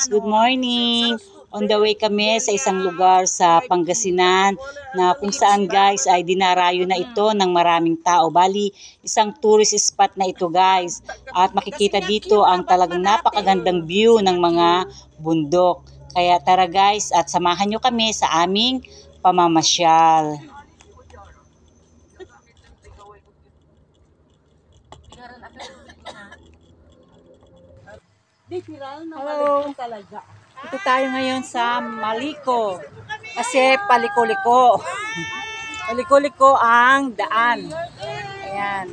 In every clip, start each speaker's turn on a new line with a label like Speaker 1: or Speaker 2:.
Speaker 1: Good morning! On the way kami sa isang lugar sa Pangasinan na kung saan guys ay dinarayo na ito ng maraming tao. Bali, isang tourist spot na ito guys. At makikita dito ang talagang napakagandang view ng mga bundok. Kaya tara guys at samahan nyo kami sa aming pamamasyal. Hello! Ito tayo ngayon sa Maliko. Kasi paliko-liko. Paliko-liko ang daan. Ayan.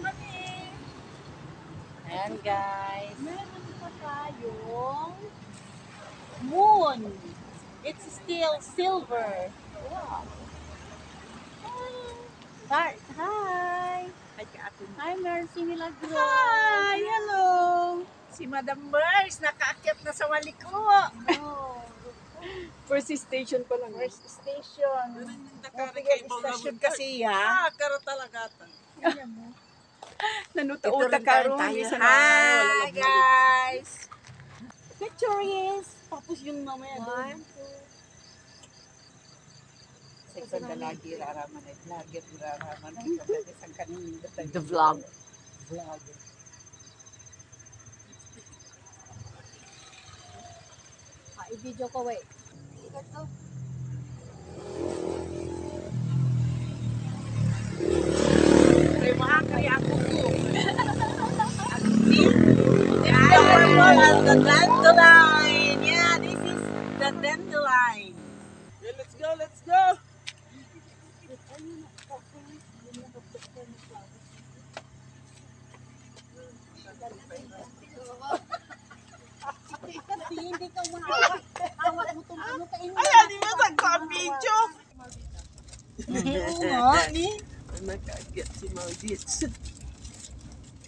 Speaker 1: Ayan guys.
Speaker 2: Meron pa tayong moon. It's still silver. Wow. Hi! Hi, Mercy Milagro.
Speaker 3: Hi! Hello! Si Madam Mers, nakaakyat na sa Maliko.
Speaker 2: Oh,
Speaker 3: First station pa lang.
Speaker 2: first station.
Speaker 3: Station kasi ya.
Speaker 4: Karo talaga.
Speaker 3: Nanuta-uta karon.
Speaker 4: Hi, guys!
Speaker 2: Picture is, tapos yung mamaya doon.
Speaker 4: Sa lagi raraman ay vlogger raraman sa kanin
Speaker 1: The vlog.
Speaker 2: I-video ko, wait.
Speaker 3: Kaya makakaya ako ko.
Speaker 4: The dandelion. Yeah, this is the dandelion. Yeah, let's go, let's go.
Speaker 2: Kasi hindi ka mahawak. Hawak mo itong ano kainin.
Speaker 4: Ay, di ba sa video?
Speaker 2: Oo, ni?
Speaker 4: Nakaakyat si Maudits.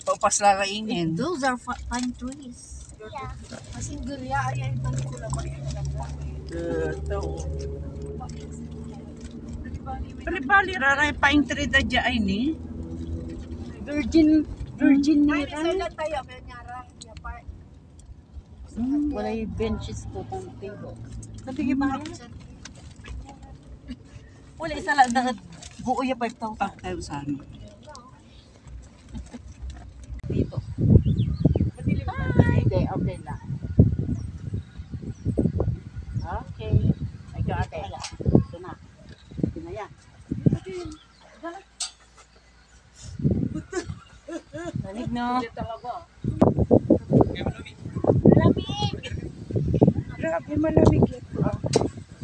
Speaker 4: Papaslarainin.
Speaker 2: Those are pine trees. Yeah. Kasi gurya ay itong kula pa rin.
Speaker 4: Bali, raray pa yung trida dyan ni.
Speaker 2: Virgin nira.
Speaker 3: tayo, may nyara.
Speaker 2: Wala yung benches po pang table.
Speaker 4: Sabi yung mga wala isa lang na buo yung 5,000. Dito.
Speaker 2: Hindi, okay lang.
Speaker 4: Okay. Ay, ate. Ito na. Ito na yan.
Speaker 1: Talig no?
Speaker 4: Grabe, malamig ito.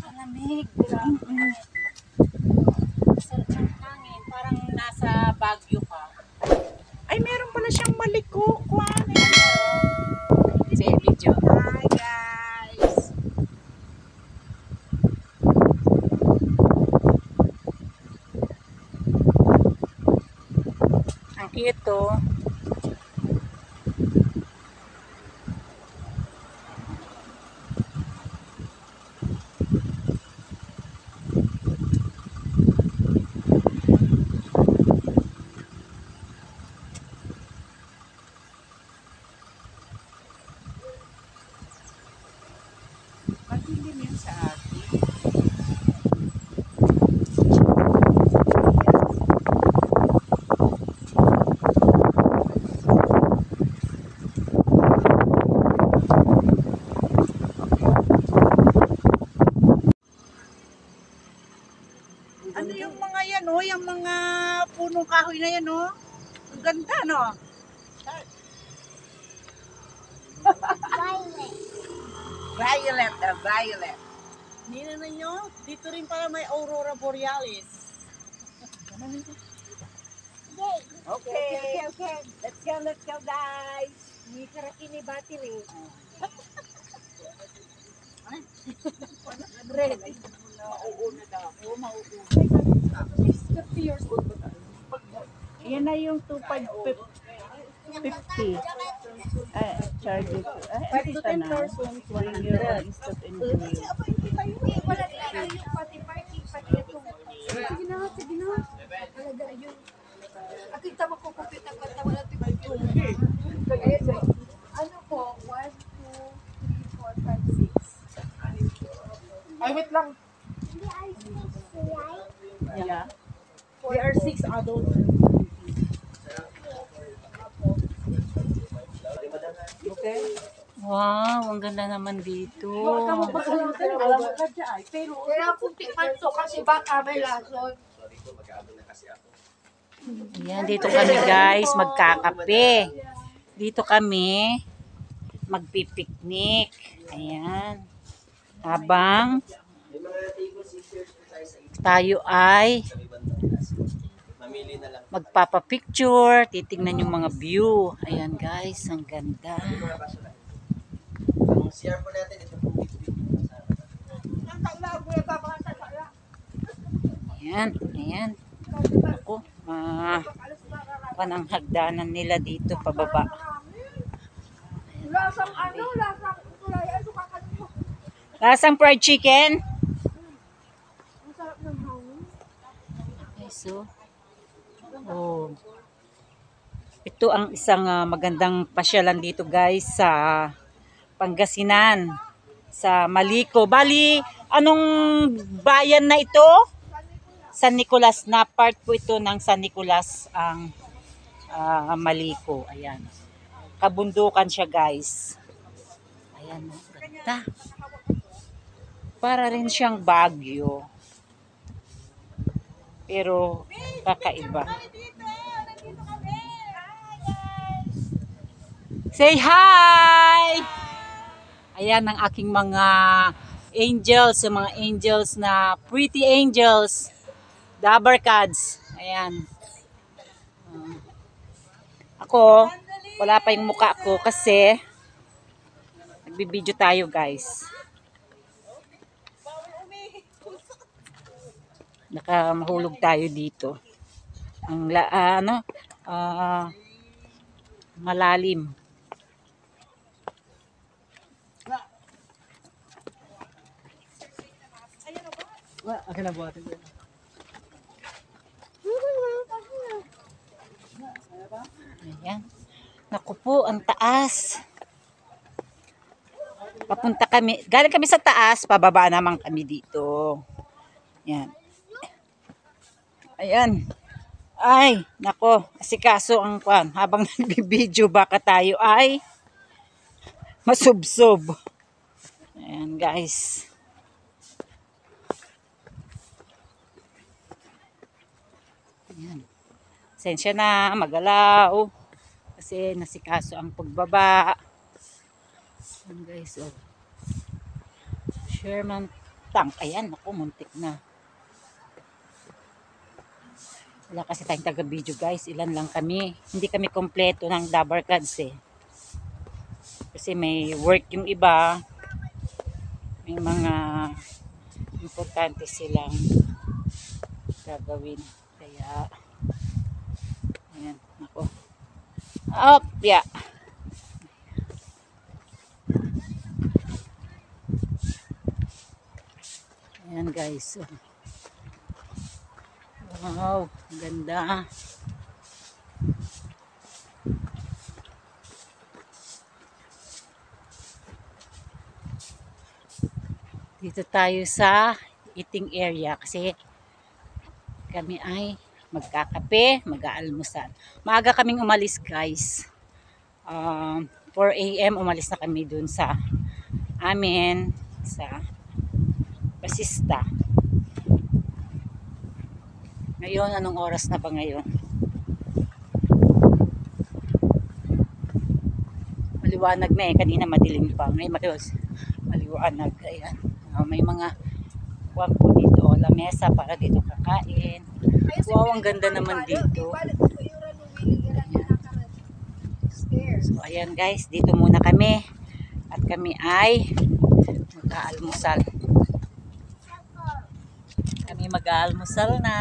Speaker 1: Malamig. Sarap ng hangin. Parang nasa Baguio ka.
Speaker 4: Ay, meron pala siyang Maliko. Kwan.
Speaker 1: Say video.
Speaker 4: Hi, guys.
Speaker 1: Ang cute to.
Speaker 4: Madilim yun sa atin. Ano yung mga yan, oh? Yung mga punong kahoy na yan, oh? Ang ganda, no? Violet.
Speaker 2: Nina na nyo, dito rin pala may Aurora Borealis.
Speaker 4: Okay. Let's go, guys.
Speaker 2: May karakini battery.
Speaker 4: Red. Mauuna daw. Oo, mauuna.
Speaker 2: 50 years old ba tayo?
Speaker 4: Yan na yung 2,550. Charge it.
Speaker 2: 5 to 10 persons, 100.
Speaker 4: Stop and
Speaker 3: Wala nila yung pati parking, pati ito.
Speaker 2: Sige na.
Speaker 3: Talaga yun. Akita mo kung kupit ang kanta, wala ito. Ano po? 1, 2, 3, 4, 5, 6. Ay, wait lang.
Speaker 1: Yeah.
Speaker 3: We are 6 adults. Okay?
Speaker 1: Wow, ang ganda naman dito.
Speaker 3: Alam mo ka dyan. Pero,
Speaker 2: Kaya kung tikman to kasi baka may lason.
Speaker 1: Ayan, dito kami guys, magkakape. Dito kami magpipiknik. Ayan. Habang tayo ay magpapapicture, titignan yung mga view. Ayan guys, ang ganda.
Speaker 5: Ang CR po natin, ito po.
Speaker 1: Ayan, ayan. Ako, panang hagdanan nila dito pababa.
Speaker 2: Lasang ano, lasang kulay. Ano kakalimutan?
Speaker 1: Lasang fried chicken.
Speaker 2: Ang sarap ng hangin.
Speaker 1: Okay, so, oh. Ito ang isang magandang pasyalan dito guys sa Pangasinan, sa Malico. Bali, anong bayan na ito? San Nicolas, na part po ito ng San Nicolas ang Malico. Ayan. Kabundukan siya guys. Ayan, ganda. Para rin siyang Baguio. Pero kakaiba. Say hi! Ayan ang aking mga angels, yung mga angels na pretty angels. Dabarkads. Ayan. Ako, wala pa yung mukha ko kasi nagbibideo tayo guys. Nakamahulog tayo dito. Ang malalim.
Speaker 3: akin na buhatin ko.
Speaker 1: Ayan. Naku po, ang taas. Papunta kami, galing kami sa taas, pababa naman kami dito. Ayan. Ayan. Ay, nako, asikaso ang kwan. Habang nagbibideo, baka tayo ay masubsob. Ayan, guys. Ayan. Sensya na, magalaw. Kasi nasikaso ang pagbaba. Ayan, guys, oh. Sherman tank. Ayan, nako, muntik na. Wala kasi tayong taga-video guys, ilan lang kami. Hindi kami kompleto ng Dabarkads eh. Kasi may work yung iba. May mga importante silang gagawin. Kaya, ayan, ako. Up, yeah. Ayan guys. Wow, ganda. Dito tayo sa eating area kasi kami ay magkakape, mag-aalmusal. Maaga kaming umalis guys. 4 AM umalis na kami dun sa amin, sa Basista. Ngayon, anong oras na ba ngayon? Maliwanag na eh. Kanina madilim pa. Ngayon maliwanag. Ayan. May mga kuwan po dito. Lamesa para dito kakain. Wow, ang ganda naman dito. Ayan. So, ayan guys. Dito muna kami. At kami ay mag-aalmusal. Kami mag-aalmusal na.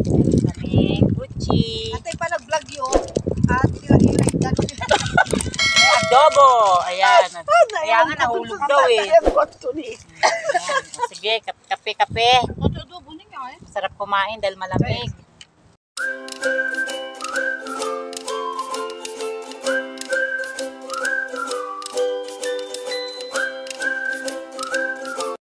Speaker 1: Meron kami Gucci.
Speaker 4: Atay pa nag-vlog yun. At ilag gano'n nila.
Speaker 1: Adobo. Ayan. Kaya nga nahulog daw eh. Ayan. Sige, kape-kape.
Speaker 2: Adobo niya eh.
Speaker 1: Sarap kumain dahil malamig.